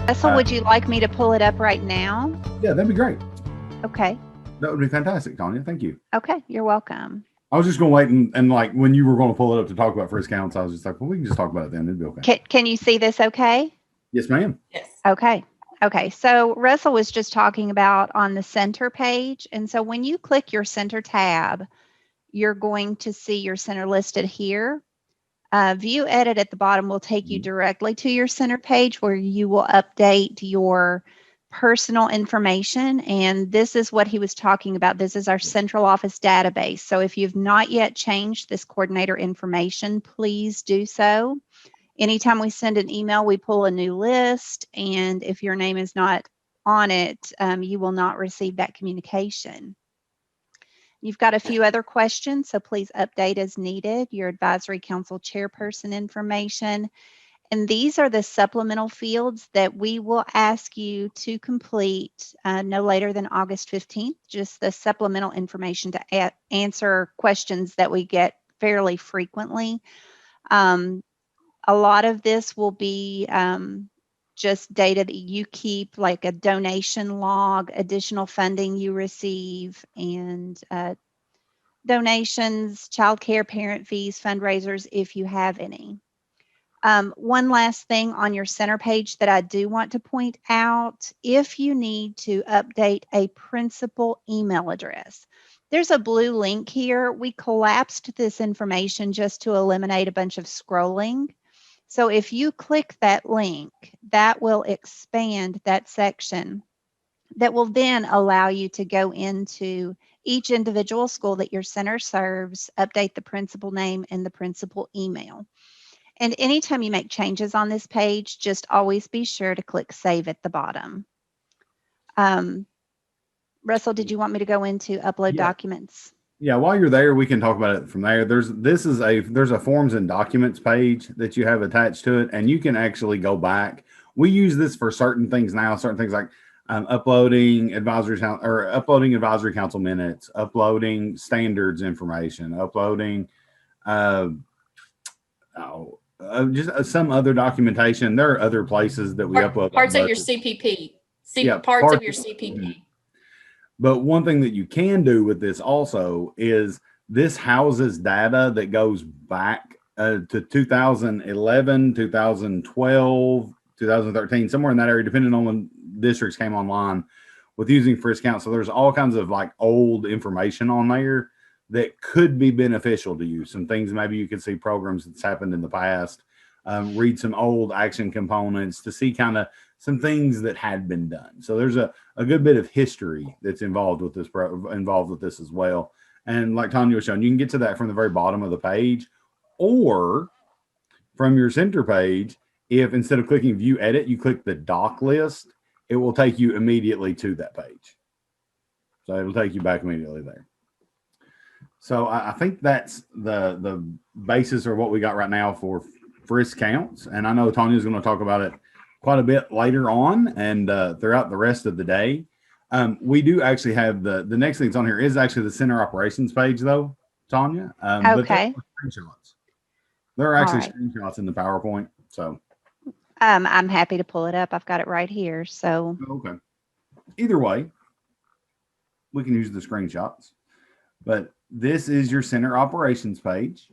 Russell, would you like me to pull it up right now? Yeah, that'd be great. Okay. That would be fantastic, Tonya. Thank you. Okay, you're welcome. I was just going to wait and like when you were going to pull it up to talk about Frist counts, I was just like, well, we can just talk about it then. It'd be okay. Can you see this okay? Yes, ma'am. Yes. Okay. Okay, so Russell was just talking about on the center page. And so when you click your center tab, you're going to see your center listed here. View edit at the bottom will take you directly to your center page where you will update your personal information. And this is what he was talking about. This is our central office database. So if you've not yet changed this coordinator information, please do so. Anytime we send an email, we pull a new list. And if your name is not on it, you will not receive that communication. You've got a few other questions, so please update as needed. Your advisory council chairperson information. And these are the supplemental fields that we will ask you to complete no later than August 15th, just the supplemental information to answer questions that we get fairly frequently. A lot of this will be just data that you keep, like a donation log, additional funding you receive, and donations, child care, parent fees, fundraisers, if you have any. One last thing on your center page that I do want to point out, if you need to update a principal email address, there's a blue link here. We collapsed this information just to eliminate a bunch of scrolling. So if you click that link, that will expand that section that will then allow you to go into each individual school that your center serves, update the principal name and the principal email. And anytime you make changes on this page, just always be sure to click Save at the bottom. Russell, did you want me to go into upload documents? Yeah, while you're there, we can talk about it from there. There's a forms and documents page that you have attached to it, and you can actually go back. We use this for certain things now, certain things like uploading advisory council minutes, uploading standards information, uploading just some other documentation. There are other places that we upload parts of your CPP. Parts of your CPP. But one thing that you can do with this also is this houses data that goes back to 2011, 2012, 2013, somewhere in that area, depending on when districts came online with using Frist count. So there's all kinds of like old information on there that could be beneficial to you. Some things maybe you could see programs that's happened in the past, read some old action components to see kind of some things that had been done. So there's a good bit of history that's involved with this as well. And like Tonya was showing, you can get to that from the very bottom of the page or from your center page. If instead of clicking view edit, you click the doc list, it will take you immediately to that page. So it'll take you back immediately there. So I think that's the basis of what we got right now for Frist counts. And I know Tonya is going to talk about it quite a bit later on and throughout the rest of the day. We do actually have the next thing that's on here is actually the center operations page though, Tonya. Okay. But there are actually screenshots in the PowerPoint. So I'm happy to pull it up. I've got it right here. So okay. Either way, we can use the screenshots. But this is your center operations page.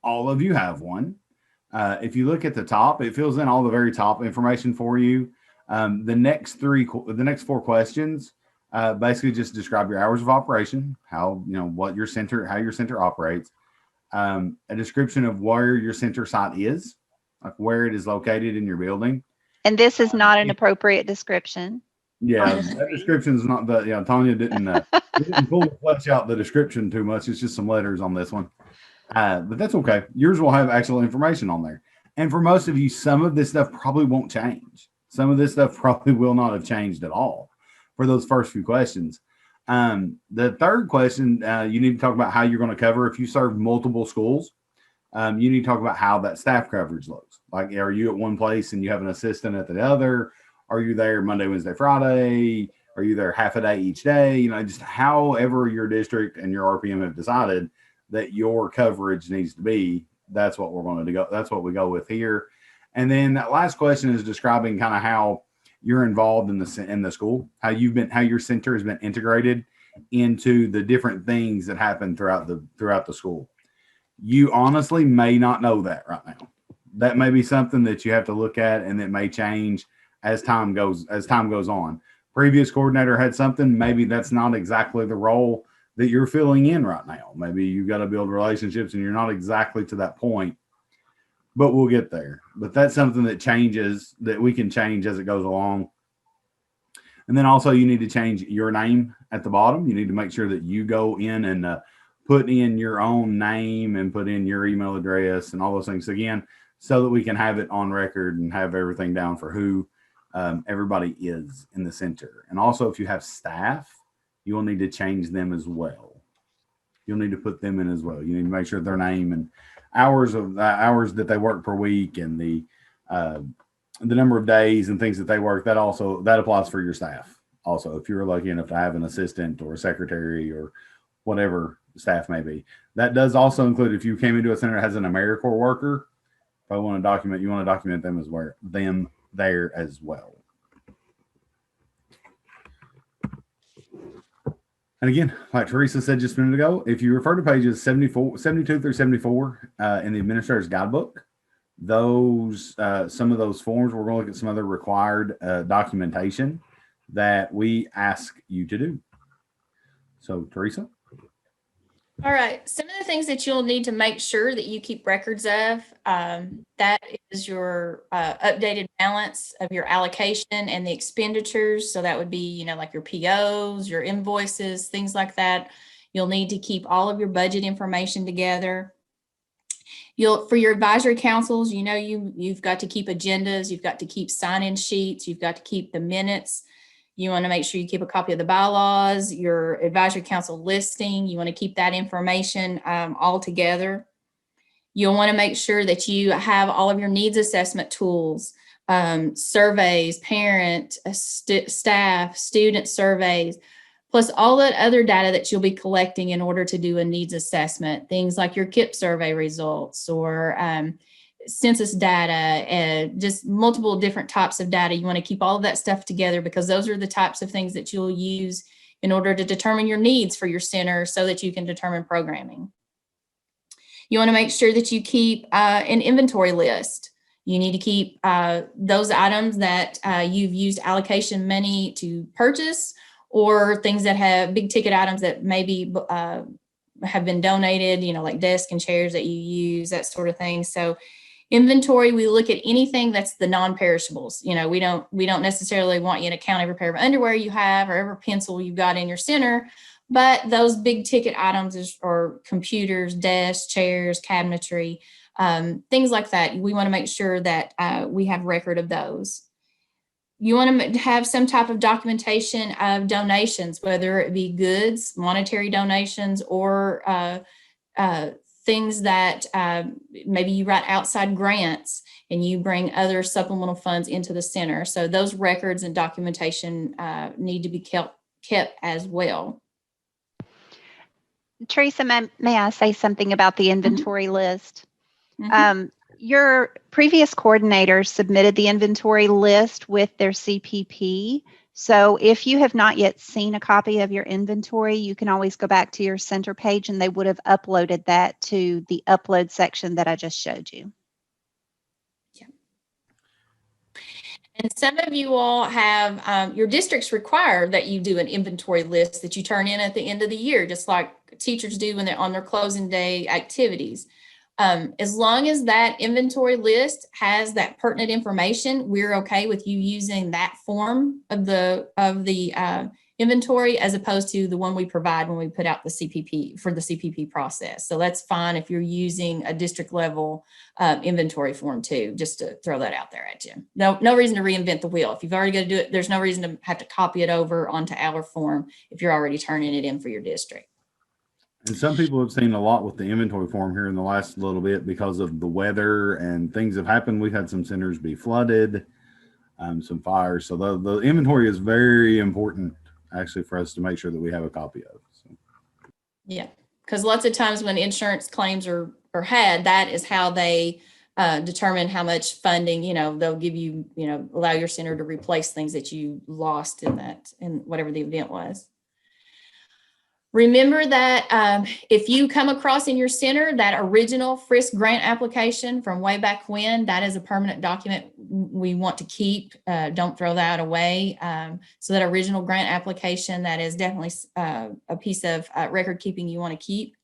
All of you have one. If you look at the top, it fills in all the very top information for you. The next four questions basically just describe your hours of operation, how your center operates, a description of where your center site is, like where it is located in your building. And this is not an appropriate description. Yeah, that description is not the. Tonya didn't fully flesh out the description too much. It's just some letters on this one. But that's okay. Yours will have actual information on there. And for most of you, some of this stuff probably won't change. Some of this stuff probably will not have changed at all for those first few questions. The third question, you need to talk about how you're going to cover. If you serve multiple schools, you need to talk about how that staff coverage looks. Like, are you at one place and you have an assistant at the other? Are you there Monday, Wednesday, Friday? Are you there half a day each day? Just however your district and your RPM have decided that your coverage needs to be, that's what we're going to go. That's what we go with here. And then that last question is describing kind of how you're involved in the school, how your center has been integrated into the different things that happen throughout the school. You honestly may not know that right now. That may be something that you have to look at, and it may change as time goes on. Previous coordinator had something, maybe that's not exactly the role that you're filling in right now. Maybe you've got to build relationships and you're not exactly to that point, but we'll get there. But that's something that changes, that we can change as it goes along. And then also you need to change your name at the bottom. You need to make sure that you go in and put in your own name and put in your email address and all those things again, so that we can have it on record and have everything down for who everybody is in the center. And also, if you have staff, you will need to change them as well. You'll need to put them in as well. You need to make sure their name and hours that they work per week and the number of days and things that they work. That applies for your staff. Also, if you're lucky enough to have an assistant or a secretary or whatever staff may be, that does also include if you came into a center that has an AmeriCorps worker. If you want to document them as well, them there as well. And again, like Teresa said just a minute ago, if you refer to pages 72 through 74 in the Administrator's Guidebook, those some of those forms, we're going to look at some other required documentation that we ask you to do. So, Teresa? All right. Some of the things that you'll need to make sure that you keep records of, that is your updated balance of your allocation and the expenditures. So that would be, like your POs, your invoices, things like that. You'll need to keep all of your budget information together. For your advisory councils, you've got to keep agendas, you've got to keep sign-in sheets, you've got to keep the minutes. You want to make sure you keep a copy of the bylaws, your advisory council listing. You want to keep that information all together. You'll want to make sure that you have all of your needs assessment tools, surveys, parent, staff, student surveys, plus all that other data that you'll be collecting in order to do a needs assessment. Things like your KIP survey results or census data, just multiple different types of data. You want to keep all of that stuff together because those are the types of things that you'll use in order to determine your needs for your center so that you can determine programming. You want to make sure that you keep an inventory list. You need to keep those items that you've used allocation money to purchase, or things that have big ticket items that maybe have been donated, like desks and chairs that you use, that sort of thing. So inventory, we look at anything that's the non-perishables. We don't necessarily want you to count every pair of underwear you have or every pencil you've got in your center, but those big ticket items are computers, desks, chairs, cabinetry, things like that. We want to make sure that we have record of those. You want to have some type of documentation of donations, whether it be goods, monetary donations, or things that maybe you write outside grants and you bring other supplemental funds into the center. So those records and documentation need to be kept as well. Teresa, may I say something about the inventory list? Your previous coordinators submitted the inventory list with their CPP. So if you have not yet seen a copy of your inventory, you can always go back to your center page and they would have uploaded that to the upload section that I just showed you. Yeah. And some of you all have, your districts require that you do an inventory list that you turn in at the end of the year, just like teachers do when they're on their closing day activities. As long as that inventory list has that pertinent information, we're okay with you using that form of the inventory as opposed to the one we provide when we put out the CPP for the CPP process. So that's fine if you're using a district level inventory form too, just to throw that out there at you. No reason to reinvent the wheel. If you've already got to do it, there's no reason to have to copy it over onto our form if you're already turning it in for your district. And some people have seen a lot with the inventory form here in the last little bit because of the weather and things have happened. We've had some centers be flooded, some fires. So the inventory is very important actually for us to make sure that we have a copy of. So. Yeah, because lots of times when insurance claims are had, that is how they determine how much funding, they'll give you, allow your center to replace things that you lost in whatever the event was. Remember that if you come across in your center that original Frist grant application from way back when, that is a permanent document we want to keep. Don't throw that away. So that original grant application, that is definitely a piece of record keeping you want to keep.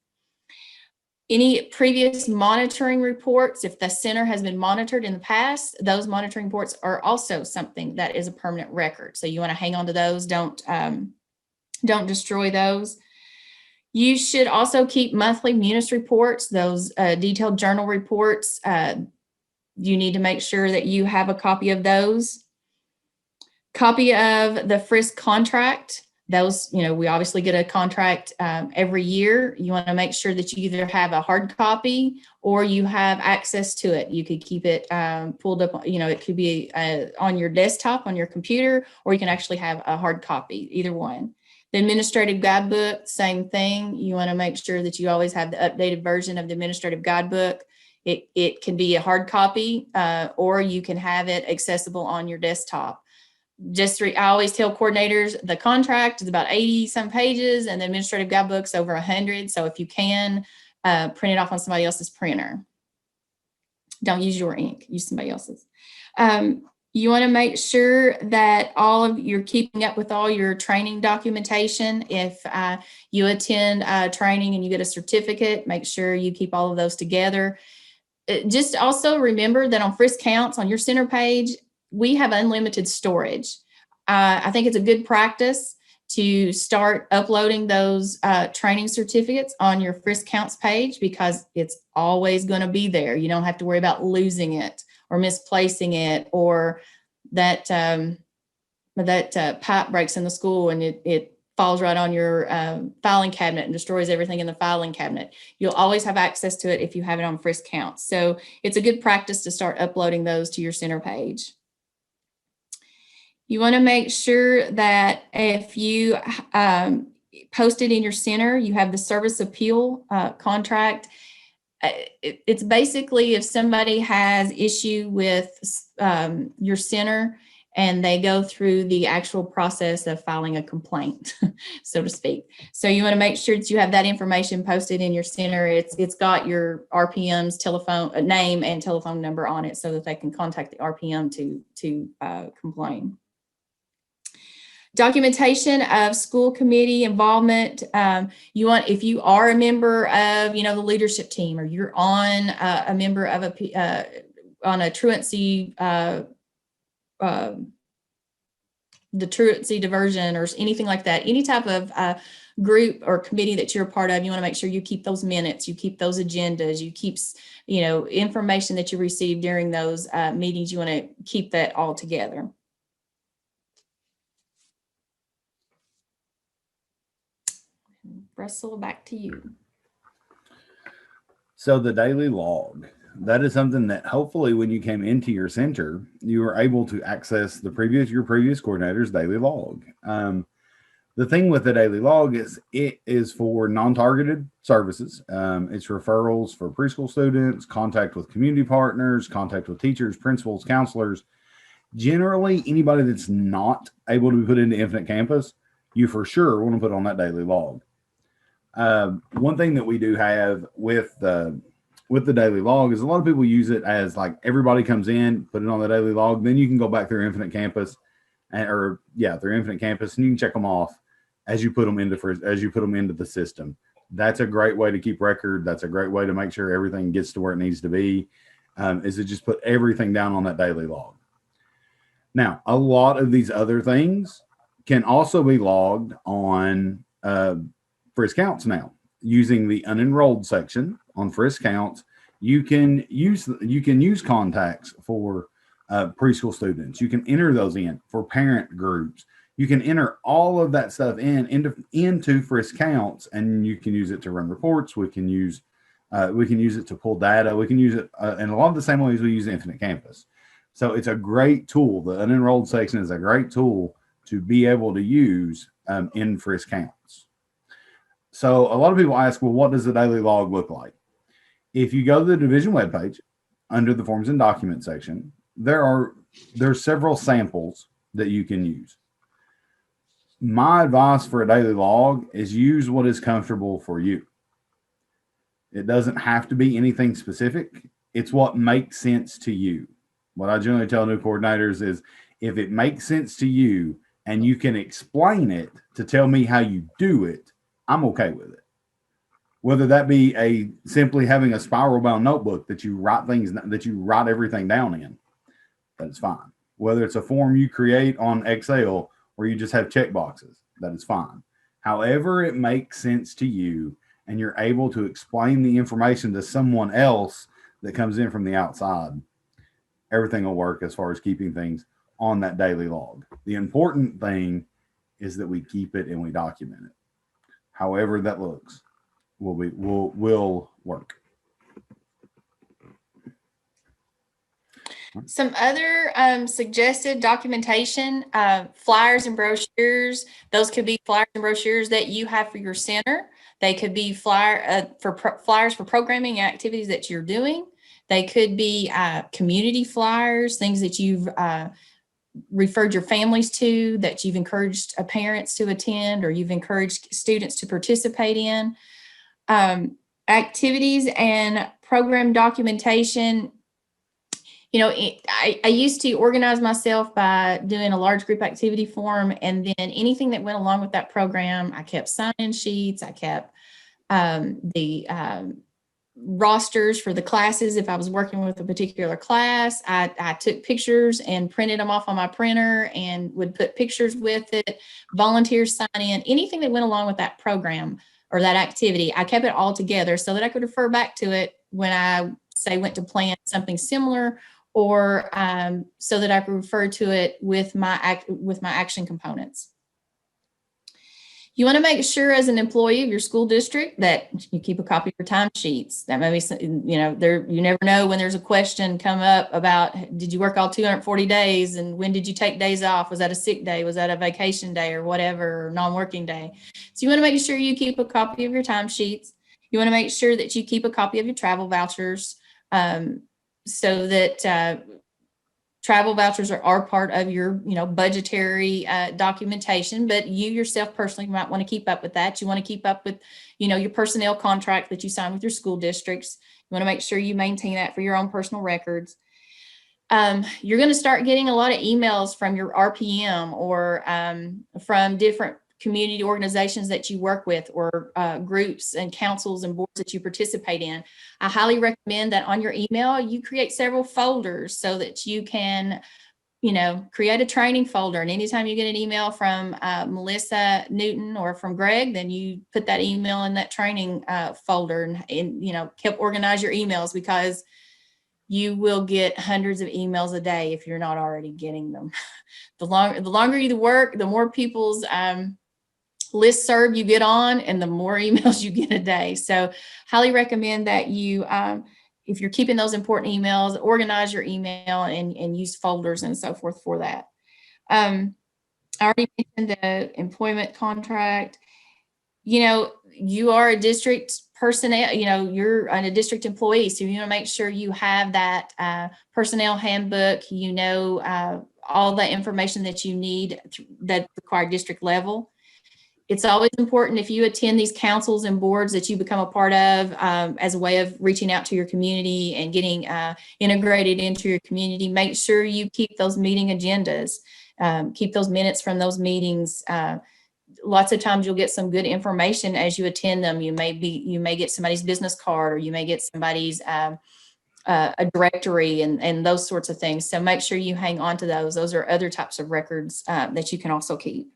Any previous monitoring reports, if the center has been monitored in the past, those monitoring reports are also something that is a permanent record. So you want to hang on to those. Don't destroy those. You should also keep monthly munis reports, those detailed journal reports. You need to make sure that you have a copy of those. Copy of the Frist contract. Those, we obviously get a contract every year. You want to make sure that you either have a hard copy or you have access to it. You could keep it pulled up, it could be on your desktop, on your computer, or you can actually have a hard copy, either one. The administrative guidebook, same thing. You want to make sure that you always have the updated version of the administrative guidebook. It can be a hard copy or you can have it accessible on your desktop. I always tell coordinators the contract is about 80 some pages and the administrative guidebook's over 100. So if you can print it off on somebody else's printer, don't use your ink, use somebody else's. You want to make sure that you're keeping up with all your training documentation. If you attend training and you get a certificate, make sure you keep all of those together. Just also remember that on Frist Counts on your center page, we have unlimited storage. I think it's a good practice to start uploading those training certificates on your Frist Counts page because it's always going to be there. You don't have to worry about losing it or misplacing it, or that pipe breaks in the school and it falls right on your filing cabinet and destroys everything in the filing cabinet. You'll always have access to it if you have it on Frist Counts. So it's a good practice to start uploading those to your center page. You want to make sure that if you post it in your center, you have the service appeal contract. It's basically if somebody has issue with your center and they go through the actual process of filing a complaint, so to speak. So you want to make sure that you have that information posted in your center. It's got your RPM's telephone name and telephone number on it so that they can contact the RPM to complain. Documentation of school committee involvement. If you are a member of, the leadership team, or you're on a member of on a truancy, the truancy diversion or anything like that, any type of group or committee that you're a part of, you want to make sure you keep those minutes, you keep those agendas, you keep, information that you receive during those meetings. You want to keep that all together. Russell, back to you. So the daily log, that is something that hopefully when you came into your center, you were able to access your previous coordinator's daily log. The thing with the daily log is it is for non-targeted services. It's referrals for preschool students, contact with community partners, contact with teachers, principals, counselors. Generally, anybody that's not able to be put into Infinite Campus, you for sure want to put on that daily log. One thing that we do have with the daily log is a lot of people use it as like everybody comes in, put it on the daily log, then you can go back through Infinite Campus through Infinite Campus and you can check them off as you put them into the system. That's a great way to keep record. That's a great way to make sure everything gets to where it needs to be, is to just put everything down on that daily log. Now, a lot of these other things can also be logged on Frist Counts now. Using the unenrolled section on Frist Counts, you can use contacts for preschool students. You can enter those in for parent groups. You can enter all of that stuff into Frist Counts, and you can use it to run reports. We can use it to pull data. We can use it in a lot of the same ways we use Infinite Campus. So it's a great tool. The unenrolled section is a great tool to be able to use in Frist Counts. So a lot of people ask, well, what does the daily log look like? If you go to the division webpage under the forms and documents section, there's several samples that you can use. My advice for a daily log is use what is comfortable for you. It doesn't have to be anything specific. It's what makes sense to you. What I generally tell new coordinators is if it makes sense to you and you can explain it to tell me how you do it, I'm okay with it. Whether that be simply having a spiral bound notebook that you write everything down in, that is fine. Whether it's a form you create on Excel or you just have check boxes, that is fine. However it makes sense to you and you're able to explain the information to someone else that comes in from the outside, everything will work as far as keeping things on that daily log. The important thing is that we keep it and we document it. However that looks will work. Some other suggested documentation, flyers and brochures. Those could be flyers and brochures that you have for your center. They could be flyers for programming and activities that you're doing. They could be community flyers, things that you've referred your families to, that you've encouraged parents to attend, or you've encouraged students to participate in. Activities and program documentation. You know, I used to organize myself by doing a large group activity form, and then anything that went along with that program, I kept sign-in sheets, I kept the rosters for the classes. If I was working with a particular class, I took pictures and printed them off on my printer and would put pictures with it, volunteers sign in, anything that went along with that program or that activity. I kept it all together so that I could refer back to it when I, say, went to plan something similar, or so that I could refer to it with my action components. You want to make sure as an employee of your school district that you keep a copy of your timesheets. That maybe, you know, you never know when there's a question come up about, did you work all 240 days and when did you take days off? Was that a sick day? Was that a vacation day or whatever, or non-working day? So you want to make sure you keep a copy of your timesheets. You want to make sure that you keep a copy of your travel vouchers, so that travel vouchers are part of your, you know, budgetary documentation, but you yourself personally might want to keep up with that. You want to keep up with, you know, your personnel contract that you sign with your school districts. You want to make sure you maintain that for your own personal records. You're going to start getting a lot of emails from your RPM or from different community organizations that you work with, or groups and councils and boards that you participate in. I highly recommend that on your email, you create several folders so that you can, you know, create a training folder. And anytime you get an email from Melissa Newton or from Greg, then you put that email in that training folder and, you know, organize your emails, because you will get hundreds of emails a day if you're not already getting them. The longer you work, the more people's listserv you get on, and the more emails you get a day. So highly recommend that you, if you're keeping those important emails, organize your email and use folders and so forth for that. I already mentioned the employment contract. You know, you are a district personnel, you know, you're a district employee, so you want to make sure you have that personnel handbook, you know, all the information that you need that require district level. It's always important, if you attend these councils and boards that you become a part of, as a way of reaching out to your community and getting integrated into your community, make sure you keep those meeting agendas, keep those minutes from those meetings. Lots of times you'll get some good information as you attend them. You may get somebody's business card, or you may get somebody's a directory and those sorts of things. So make sure you hang on to those. Those are other types of records that you can also keep.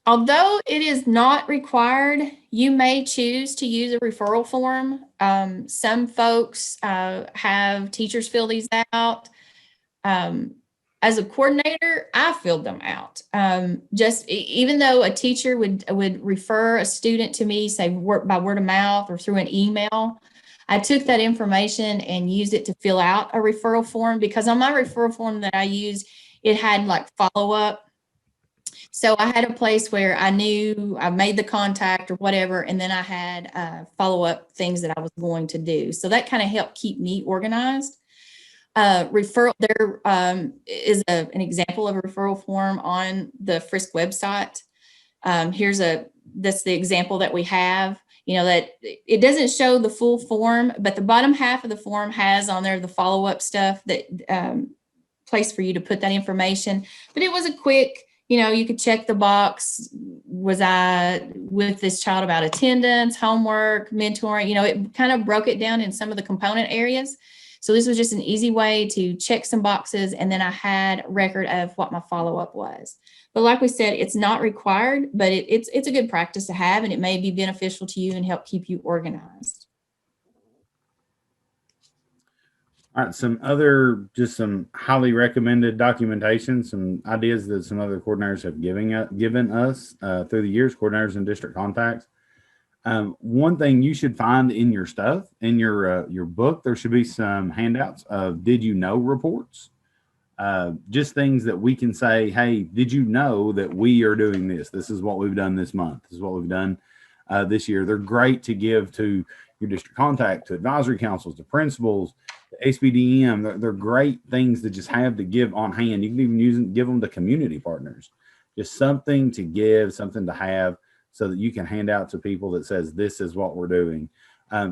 Although it is not required, you may choose to use a referral form. Some folks have teachers fill these out. As a coordinator, I filled them out. Just even though a teacher would refer a student to me, say by word of mouth or through an email, I took that information and used it to fill out a referral form, because on my referral form that I used, it had like follow-up. So I had a place where I knew I made the contact or whatever, and then I had follow-up things that I was going to do. So that kind of helped keep me organized. Referral, there is an example of a referral form on the Frist website. That's the example that we have. You know, that it doesn't show the full form, but the bottom half of the form has on there the follow-up stuff, that place for you to put that information. But it was a quick, you could check the box. Was I with this child about attendance, homework, mentoring? It kind of broke it down in some of the component areas. So this was just an easy way to check some boxes, and then I had record of what my follow-up was. But like we said, it's not required, but it's a good practice to have, and it may be beneficial to you and help keep you organized. All right, some highly recommended documentation, some ideas that some other coordinators have given us through the years, coordinators and district contacts. One thing you should find in your stuff, in your book, there should be some handouts of did you know reports. Just things that we can say, hey, did you know that we are doing this? This is what we've done this month. This is what we've done this year. They're great to give to your district contact, to advisory councils, to principals, to SBDM. They're great things to just have to give on hand. You can even give them to community partners. Just something to give, something to have, so that you can hand out to people that says, this is what we're doing.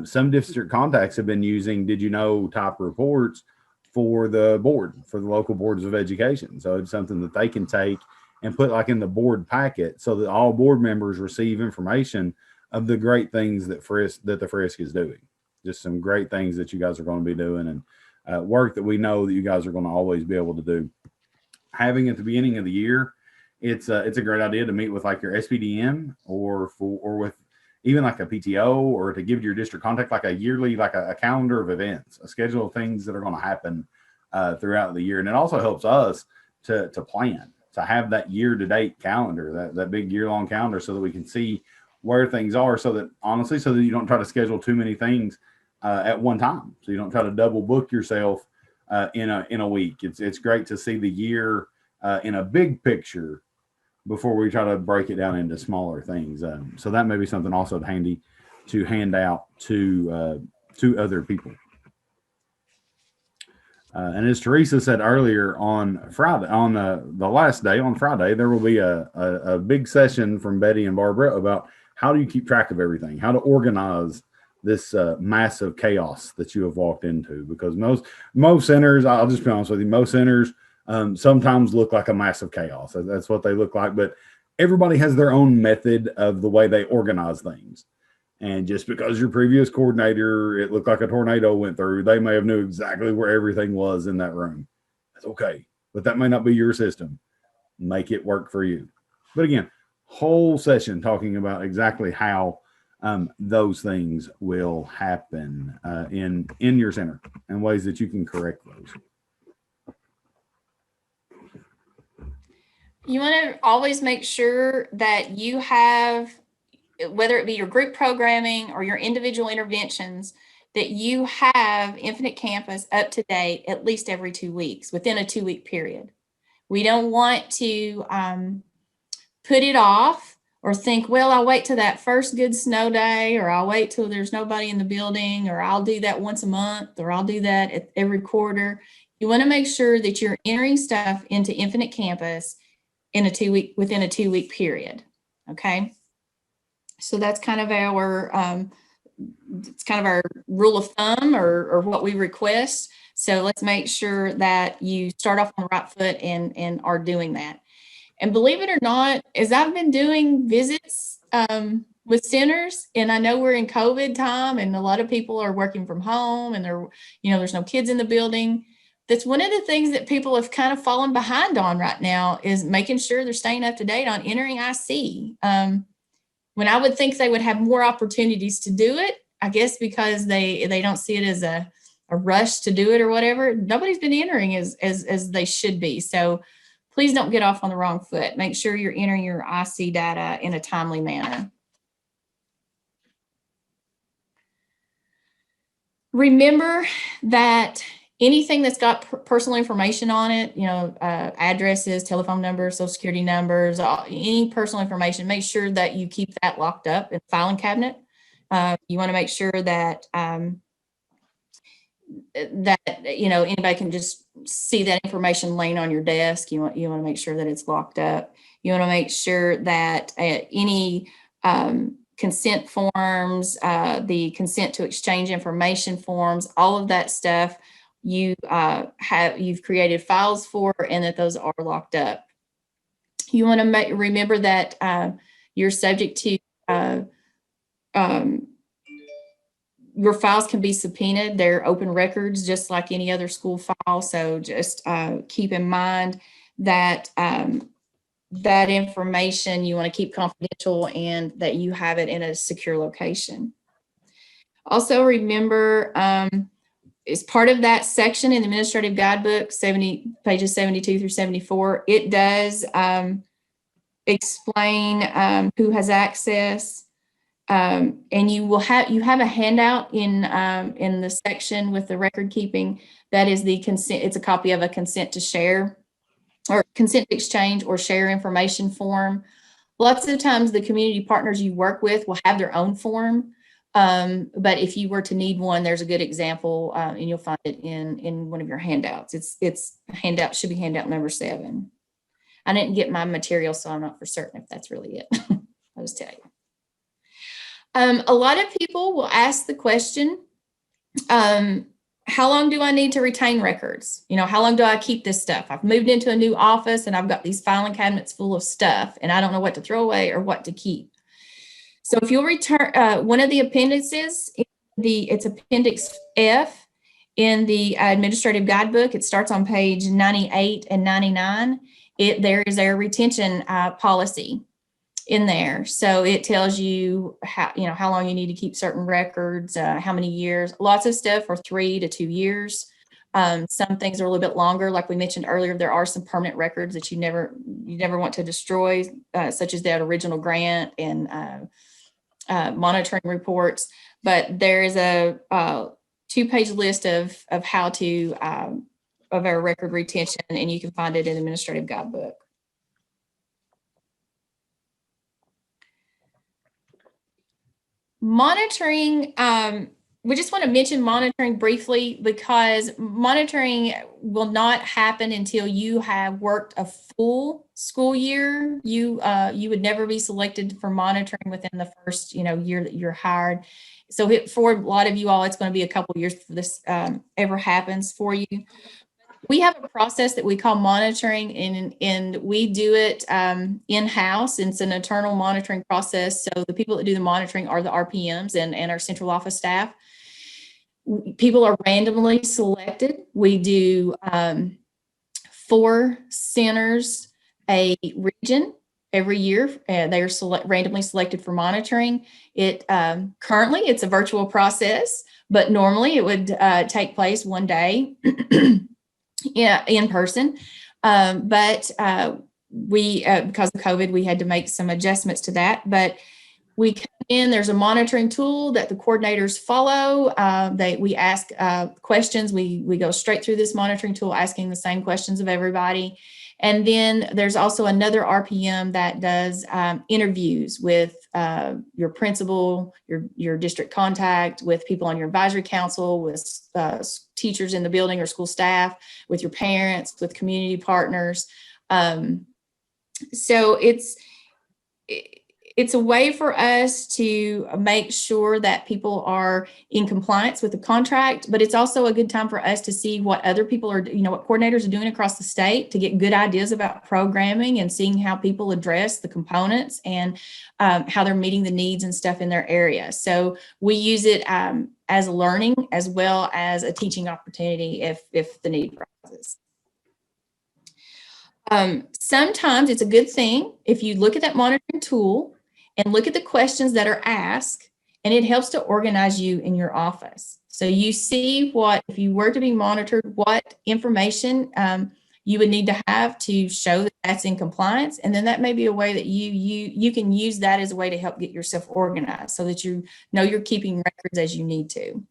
Some district contacts have been using did you know type reports for the board, for the local boards of education. So it's something that they can take and put like in the board packet, so that all board members receive information of the great things that the Frist is doing. Just some great things that you guys are going to be doing, and work that we know that you guys are going to always be able to do. Having at the beginning of the year, it's a great idea to meet with like your SPDM or with even like a PTO, or to give your district contact like a yearly, like a calendar of events, a schedule of things that are going to happen throughout the year. And it also helps us to plan, to have that year-to-date calendar, that big year-long calendar, so that we can see where things are, so that you don't try to schedule too many things at one time. So you don't try to double book yourself in a week. It's great to see the year in a big picture before we try to break it down into smaller things. So that may be something also handy to hand out to other people. And as Teresa said earlier, on Friday, on the last day, on Friday, there will be a big session from Betty and Barbara about how do you keep track of everything, how to organize this massive chaos that you have walked into. Because most centers, I'll just be honest with you, most centers sometimes look like a massive chaos. That's what they look like. But everybody has their own method of the way they organize things. And just because your previous coordinator, it looked like a tornado went through, they may have knew exactly where everything was in that room. That's okay. But that may not be your system. Make it work for you. But again, whole session talking about exactly how those things will happen in your center, and ways that you can correct those. You want to always make sure that you have, whether it be your group programming or your individual interventions, that you have Infinite Campus up to date at least every 2 weeks, within a 2-week period. We don't want to put it off or think, well, I'll wait till that first good snow day, or I'll wait till there's nobody in the building, or I'll do that once a month, or I'll do that every quarter. You want to make sure that you're entering stuff into Infinite Campus within a 2-week period. Okay. So that's kind of our rule of thumb, or what we request. So let's make sure that you start off on the right foot and are doing that. And believe it or not, as I've been doing visits with centers, and I know we're in COVID time and a lot of people are working from home, and there's no kids in the building. That's one of the things that people have kind of fallen behind on right now, is making sure they're staying up to date on entering IC. When I would think they would have more opportunities to do it, I guess because they don't see it as a rush to do it or whatever, nobody's been entering as they should be. So please don't get off on the wrong foot. Make sure you're entering your IC data in a timely manner. Remember that Anything that's got personal information on it, you know, addresses, telephone numbers, social security numbers, any personal information, make sure that you keep that locked up in the filing cabinet. You want to make sure that you know, anybody can just see that information laying on your desk. You want to make sure that it's locked up. You want to make sure that any consent forms, the consent to exchange information forms, all of that stuff you've created files for, and that those are locked up. You want to remember that you're subject to your files can be subpoenaed. They're open records, just like any other school file. So just keep in mind that that information you want to keep confidential and that you have it in a secure location. Also remember, as part of that section in the administrative guidebook, pages 72 through 74, it does explain who has access. And you have a handout in the section with the record keeping. That is the consent. It's a copy of a consent to share or consent to exchange or share information form. Lots of times the community partners you work with will have their own form. But if you were to need one, there's a good example, and you'll find it in one of your handouts. It's handout, should be handout number 7. I didn't get my material, so I'm not for certain if that's really it. I'll just tell you. A lot of people will ask the question, how long do I need to retain records? You know, how long do I keep this stuff? I've moved into a new office and I've got these filing cabinets full of stuff and I don't know what to throw away or what to keep. So if you'll return one of the appendices, it's Appendix F in the administrative guidebook. It starts on page 98 and 99. There is a retention policy in there. So it tells you how long you need to keep certain records, how many years. Lots of stuff are 3 to 2 years. Some things are a little bit longer. Like we mentioned earlier, there are some permanent records that you never want to destroy, such as that original grant and monitoring reports. But there is a 2-page list of how to of our record retention, and you can find it in the administrative guidebook. Monitoring, we just want to mention monitoring briefly because monitoring will not happen until you have worked a full school year. You would never be selected for monitoring within the first year that you're hired. So for a lot of you all, it's going to be a couple of years before this ever happens for you. We have a process that we call monitoring, and we do it in-house. It's an internal monitoring process. So the people that do the monitoring are the RPMs and our central office staff. People are randomly selected. We do 4 centers a region every year. They are randomly selected for monitoring. Currently, it's a virtual process, but normally it would take place one day. Yeah, in person. But we, because of COVID, we had to make some adjustments to that. But we come in, there's a monitoring tool that the coordinators follow. We ask questions. We go straight through this monitoring tool, asking the same questions of everybody. And then there's also another RPM that does interviews with your principal, your district contact, with people on your advisory council, with teachers in the building or school staff, with your parents, with community partners. So it's a way for us to make sure that people are in compliance with the contract, but it's also a good time for us to see what other people are, what coordinators are doing across the state, to get good ideas about programming and seeing how people address the components and how they're meeting the needs and stuff in their area. So we use it as a learning as well as a teaching opportunity if the need arises. Sometimes it's a good thing if you look at that monitoring tool and look at the questions that are asked, and it helps to organize you in your office. So you see if you were to be monitored, what information you would need to have to show that that's in compliance. And then that may be a way that you can use that as a way to help get yourself organized so that you know you're keeping records as you need to.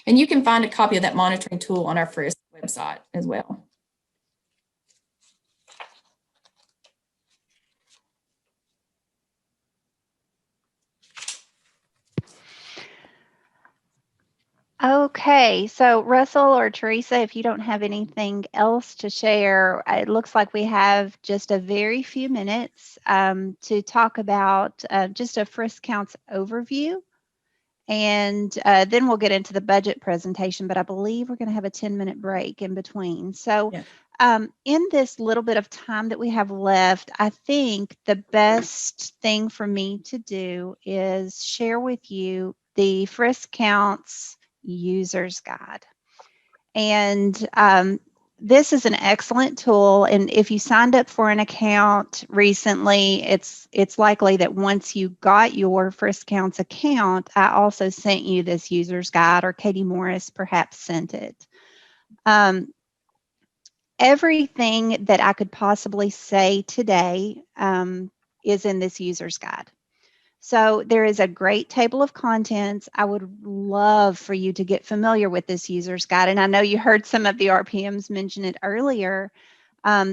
And you can find a copy of that monitoring tool on our Frist website as well. Okay, so Russell or Teresa, if you don't have anything else to share, it looks like we have just a very few minutes to talk about just a Frist Counts overview. And then we'll get into the budget presentation, but I believe we're going to have a 10-minute break in between. So in this little bit of time that we have left, I think the best thing for me to do is share with you the Frist Counts User's Guide. And this is an excellent tool, and if you signed up for an account recently, it's likely that once you got your Frist Counts account, I also sent you this user's guide, or Katie Morris perhaps sent it. Everything that I could possibly say today is in this user's guide. So there is a great table of contents. I would love for you to get familiar with this user's guide. And I know you heard some of the RPMs mention it earlier.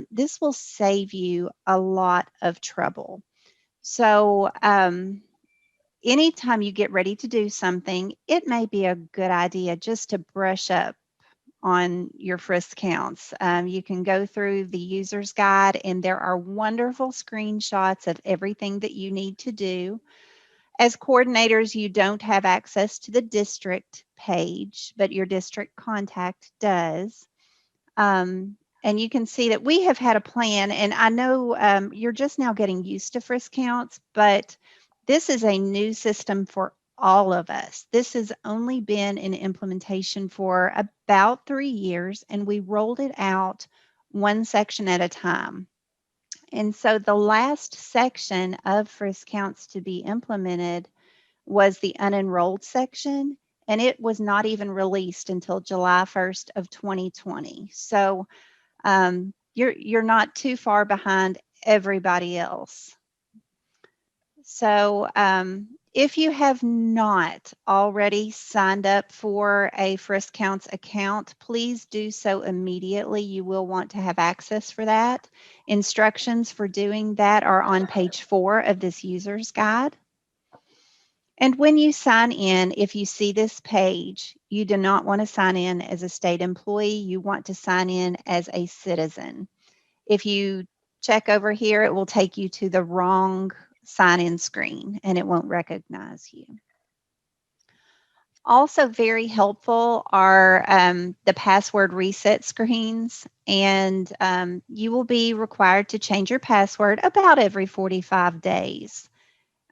This will save you a lot of trouble. So anytime you get ready to do something, it may be a good idea just to brush up on your Frist counts. You can go through the user's guide, and there are wonderful screenshots of everything that you need to do. As coordinators, you don't have access to the district page, but your district contact does. And you can see that we have had a plan, and I know you're just now getting used to Frist counts, but this is a new system for all of us. This has only been in implementation for about 3 years, and we rolled it out one section at a time. And so the last section of Frist Counts to be implemented was the unenrolled section, and it was not even released until July 1st of 2020. So you're not too far behind everybody else. So if you have not already signed up for a Frist Counts account, please do so immediately. You will want to have access for that. Instructions for doing that are on page 4 of this user's guide. And when you sign in, if you see this page, you do not want to sign in as a state employee. You want to sign in as a citizen. If you check over here, it will take you to the wrong sign-in screen, and it won't recognize you. Also very helpful are the password reset screens, and you will be required to change your password about every 45 days.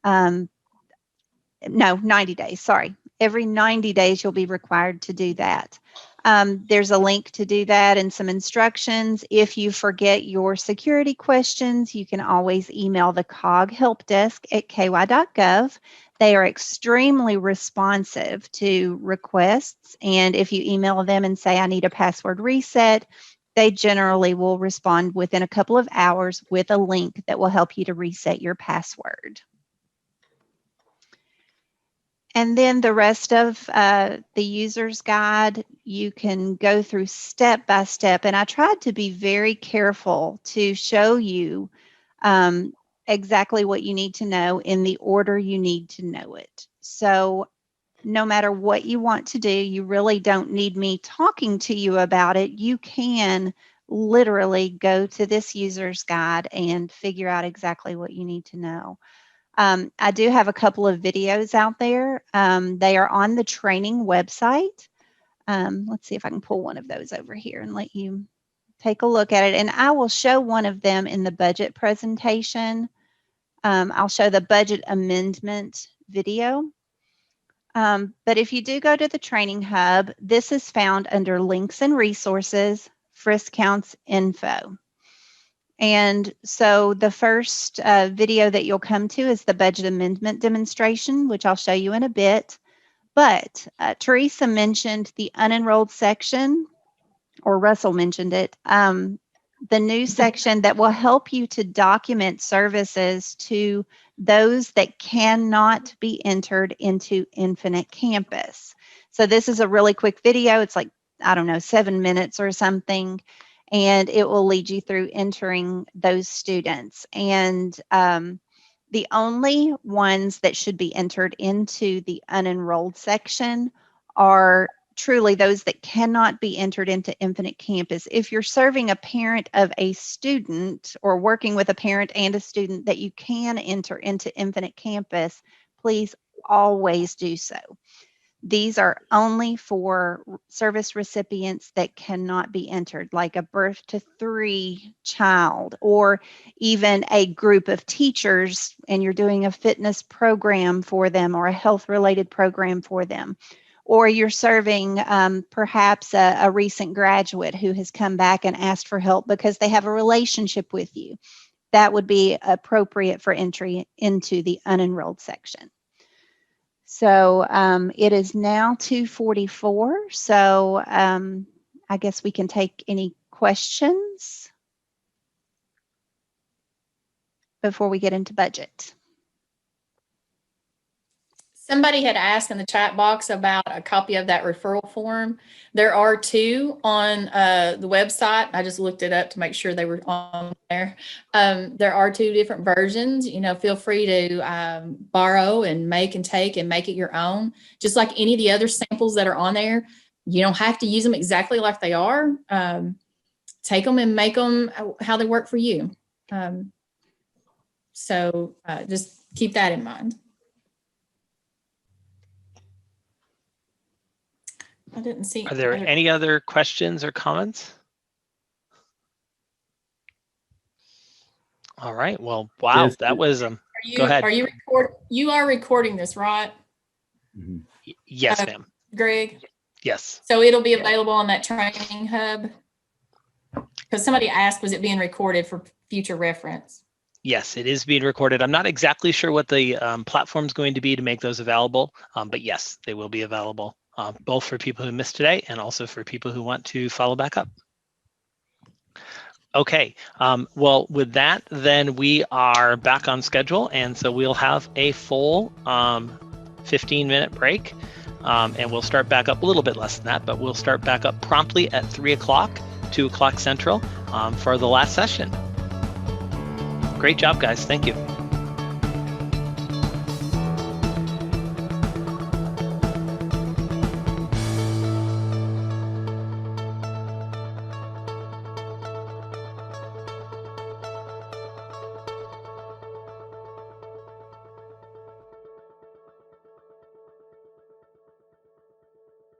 No, 90 days, sorry. Every 90 days, you'll be required to do that. There's a link to do that and some instructions. If you forget your security questions, you can always email the COG help desk at ky.gov. They are extremely responsive to requests, and if you email them and say, I need a password reset, they generally will respond within a couple of hours with a link that will help you to reset your password. And then the rest of the user's guide, you can go through step by step. And I tried to be very careful to show you exactly what you need to know in the order you need to know it. So no matter what you want to do, you really don't need me talking to you about it. You can literally go to this user's guide and figure out exactly what you need to know. I do have a couple of videos out there. They are on the training website. Let's see if I can pull one of those over here and let you take a look at it. And I will show one of them in the budget presentation. I'll show the budget amendment video. But if you do go to the training hub, this is found under links and resources, Frist Counts info. And so the first video that you'll come to is the budget amendment demonstration, which I'll show you in a bit. But Teresa mentioned the unenrolled section, or Russell mentioned it, the new section that will help you to document services to those that cannot be entered into Infinite Campus. So this is a really quick video. It's like, I don't know, 7 minutes or something, and it will lead you through entering those students. And the only ones that should be entered into the unenrolled section are truly those that cannot be entered into Infinite Campus. If you're serving a parent of a student or working with a parent and a student that you can enter into Infinite Campus, please always do so. These are only for service recipients that cannot be entered, like a birth to 3 child, or even a group of teachers and you're doing a fitness program for them or a health related program for them. Or you're serving perhaps a recent graduate who has come back and asked for help because they have a relationship with you. That would be appropriate for entry into the unenrolled section. So it is now 2:44. So I guess we can take any questions before we get into budget. Somebody had asked in the chat box about a copy of that referral form. There are 2 on the website. I just looked it up to make sure they were on there. There are 2 different versions. You know, feel free to borrow and make and take and make it your own. Just like any of the other samples that are on there, you don't have to use them exactly like they are. Take them and make them how they work for you. So just keep that in mind. I didn't see. Are there any other questions or comments? All right. Well, wow, Yes. that was go ahead. You are recording this, right? Mm-hmm. Yes, ma'am. Greg? Yes. So it'll be available on that training hub? Because somebody asked, was it being recorded for future reference? Yes, it is being recorded. I'm not exactly sure what the platform is going to be to make those available, but yes, they will be available. Both for people who missed today and also for people who want to follow back up. Okay, well, with that, then we are back on schedule. And so we'll have a full 15-minute break and we'll start back up a little bit less than that, but we'll start back up promptly at 3 o'clock, 2 o'clock Central for the last session. Great job, guys. Thank you.